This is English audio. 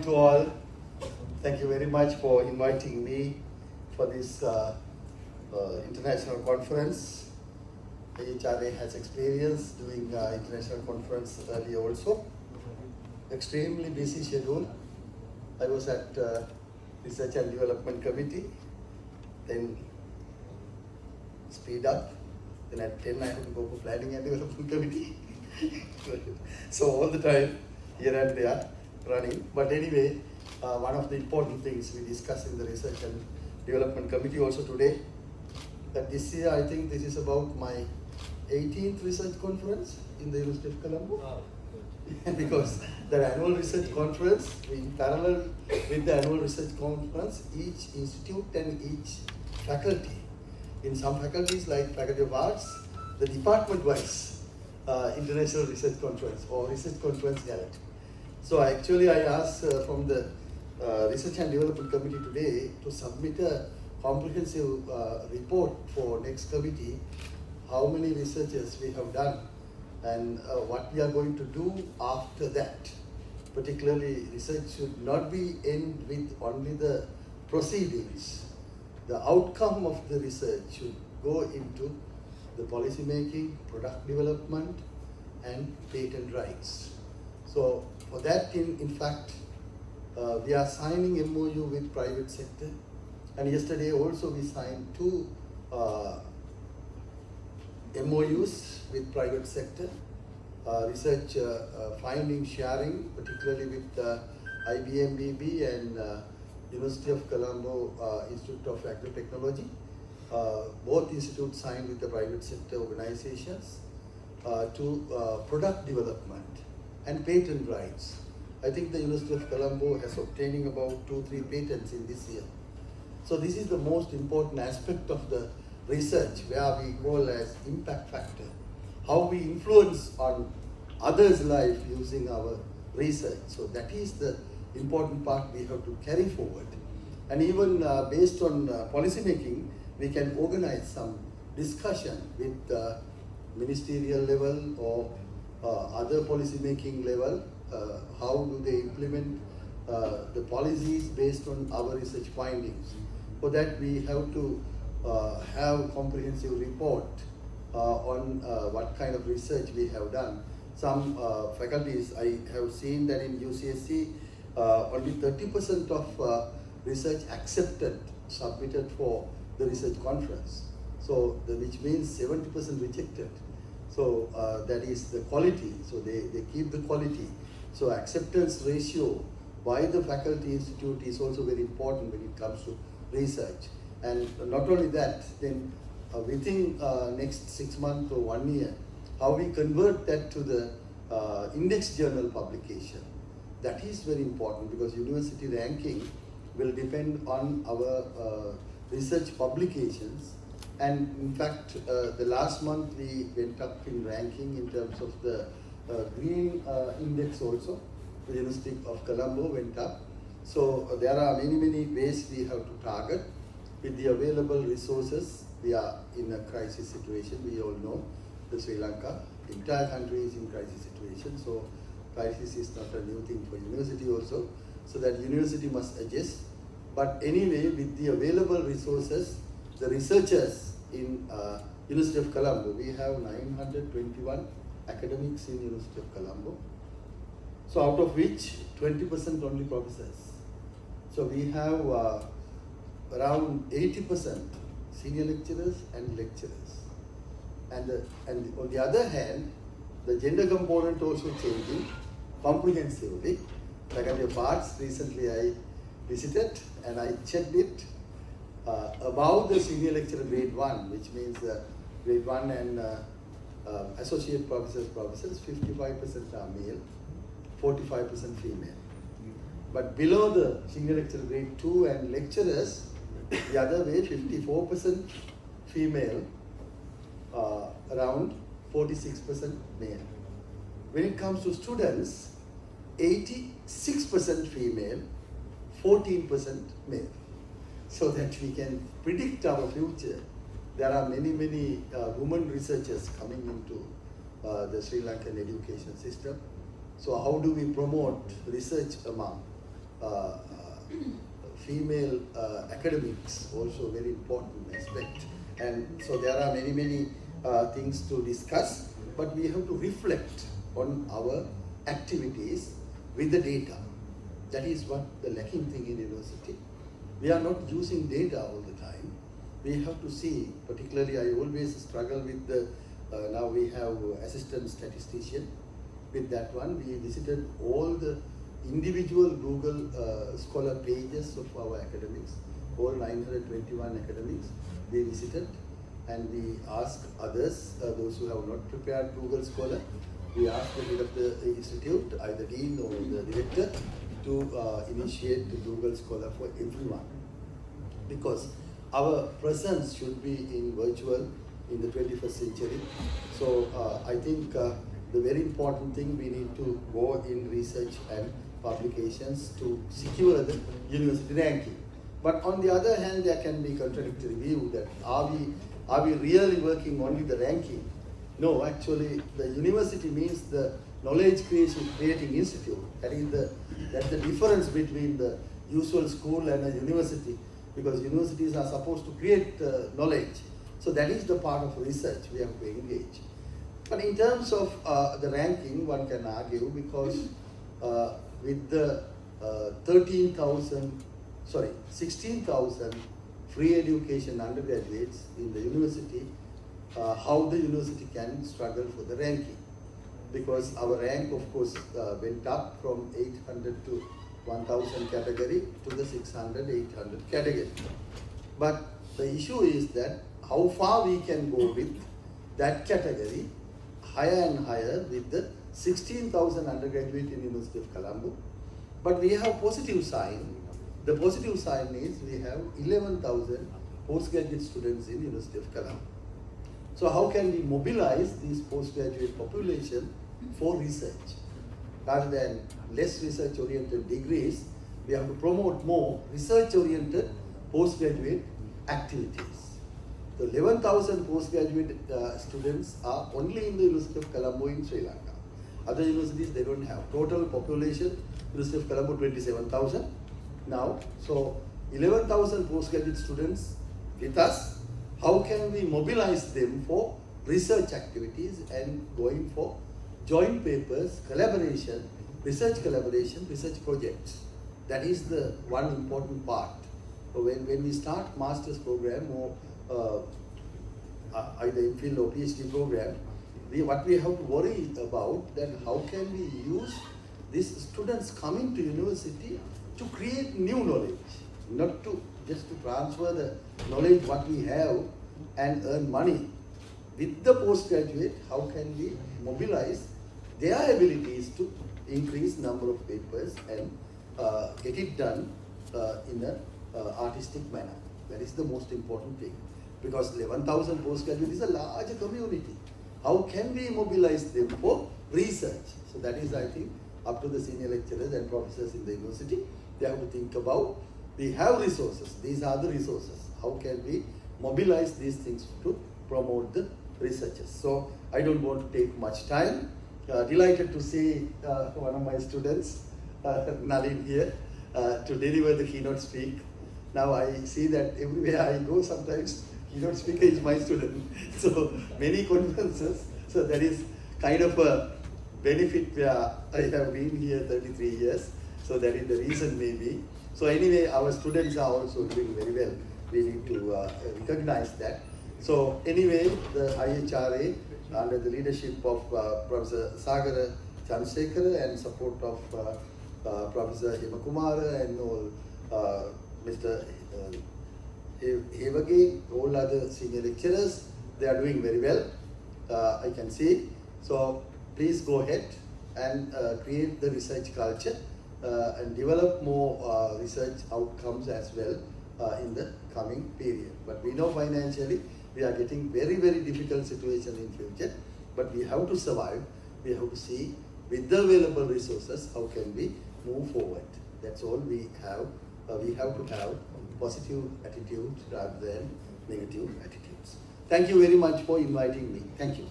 To all, thank you very much for inviting me for this international conference. IHRA has experience doing international conference earlier also. Extremely busy schedule. I was at Research and Development Committee, then speed up, then at 10 I have to go for Planning and Development Committee. So all the time, here and there, running. But anyway, one of the important things we discussed in the Research and Development Committee also today, that this year I think this is about my 18th research conference in the University of Colombo. Oh, because the annual research conference, in parallel with the annual research conference, each institute and each faculty, in some faculties like Faculty of Arts, the department-wise international research conference or research conference held. So actually I asked from the Research and Development Committee today to submit a comprehensive report for next committee, how many researches we have done and what we are going to do after that. Particularly, research should not be end with only the proceedings. The outcome of the research should go into the policy making, product development, and patent rights. So for that, in fact, we are signing MOU with private sector. And yesterday also we signed two MOUs with private sector, research finding sharing, particularly with IBM-BB and University of Colombo Institute of Agri-Technology. Both institutes signed with the private sector organizations to product development and patent rights. I think the University of Colombo has obtaining about 2-3 patents in this year. So this is the most important aspect of the research, where we call as impact factor. How we influence on others' life using our research. So that is the important part we have to carry forward. And even based on policy making, we can organize some discussion with ministerial level or other policy making level. How do they implement the policies based on our research findings? For that, we have to have a comprehensive report on what kind of research we have done. Some faculties, I have seen that in UCSC, only 30% of research accepted, submitted for the research conference. So, which means 70% rejected. So, that is the quality. So, they keep the quality. So, acceptance ratio by the faculty institute is also very important when it comes to research. And not only that, then within next 6 months or 1 year, how we convert that to the index journal publication. That is very important because university ranking will depend on our research publications. And in fact, the last month we went up in ranking in terms of the green index also. The University of Colombo went up. So there are many ways we have to target. With the available resources, we are in a crisis situation. We all know the Sri Lanka, the entire country is in crisis situation. So crisis is not a new thing for university also. So that university must adjust. But anyway, with the available resources, the researchers in University of Colombo, we have 921 academics in University of Colombo. So out of which 20% only professors. So we have around 80% senior lecturers and lecturers. And on the other hand, the gender component also changing comprehensively. Faculty of Arts, recently I visited and I checked it. About the senior lecturer grade 1, which means grade 1 and associate professors, 55% are male, 45% female. But below the senior lecturer grade 2 and lecturers, the other way, 54% female, around 46% male. When it comes to students, 86% female, 14% male. So that we can predict our future. There are many women researchers coming into the Sri Lankan education system. So how do we promote research among female academics, also very important aspect. And so there are many things to discuss, but we have to reflect on our activities with the data. That is what the lacking thing in university. We are not using data all the time. We have to see, particularly I always struggle with the, now we have assistant statistician. With that one, we visited all the individual Google Scholar pages of our academics, all 921 academics we visited, and we asked others, those who have not prepared Google Scholar, we asked the head of the institute, either dean or the director, to initiate the Google Scholar for everyone. Because our presence should be in virtual in the 21st century. So I think the very important thing, we need to go in research and publications to secure the university ranking. But on the other hand, there can be contradictory view that are we really working only the ranking? No, actually the university means the knowledge creating institute. That's the difference between the usual school and a university, because universities are supposed to create knowledge. So that is the part of research we have to engage. But in terms of the ranking, one can argue, because with the 16,000 free education undergraduates in the university, how the university can struggle for the ranking. Because our rank, of course, went up from 800 to 1,000 category to the 600, 800 category. But the issue is that how far we can go with that category, higher and higher with the 16,000 undergraduate in University of Colombo. But we have positive sign. The positive sign is we have 11,000 postgraduate students in University of Colombo. So how can we mobilize this postgraduate population for research? Rather than less research-oriented degrees, we have to promote more research-oriented postgraduate activities. The 11,000 postgraduate students are only in the University of Colombo in Sri Lanka. Other universities, they don't have. Total population, University of Colombo 27,000 now. So 11,000 postgraduate students with us. How can we mobilize them for research activities and going for joint papers, collaboration, research projects? That is the one important part. So when we start master's program or either MPhil or PhD program, what we have to worry about, that how can we use these students coming to university to create new knowledge, not to just to transfer the knowledge what we have and earn money. With the postgraduate, how can we mobilize their abilities to increase number of papers and get it done in an artistic manner? That is the most important thing. Because 11,000 postgraduates is a large community. How can we mobilize them for research? So that is, I think, up to the senior lecturers and professors in the university. They have to think about, we have resources, these are the resources. How can we mobilize these things to promote the researchers? So I don't want to take much time. Delighted to see one of my students, Nalin here, to deliver the keynote speak. Now I see that everywhere I go, sometimes keynote speaker is my student. So many conferences, so that is kind of a benefit where I have been here 33 years. So that is the reason maybe. So anyway, our students are also doing very well. We need to recognize that. So anyway, the IHRA, under the leadership of Professor Sagara Chandrasekhara and support of Professor Himakumara and all, Mr. Hevage, all other senior lecturers, they are doing very well, I can see. So please go ahead and create the research culture and develop more research outcomes as well in the coming period. But we know financially we are getting very, very difficult situation in future, but we have to survive. We have to see with the available resources, how can we move forward. That's all we have. We have to have positive attitudes rather than negative attitudes. Thank you very much for inviting me. Thank you.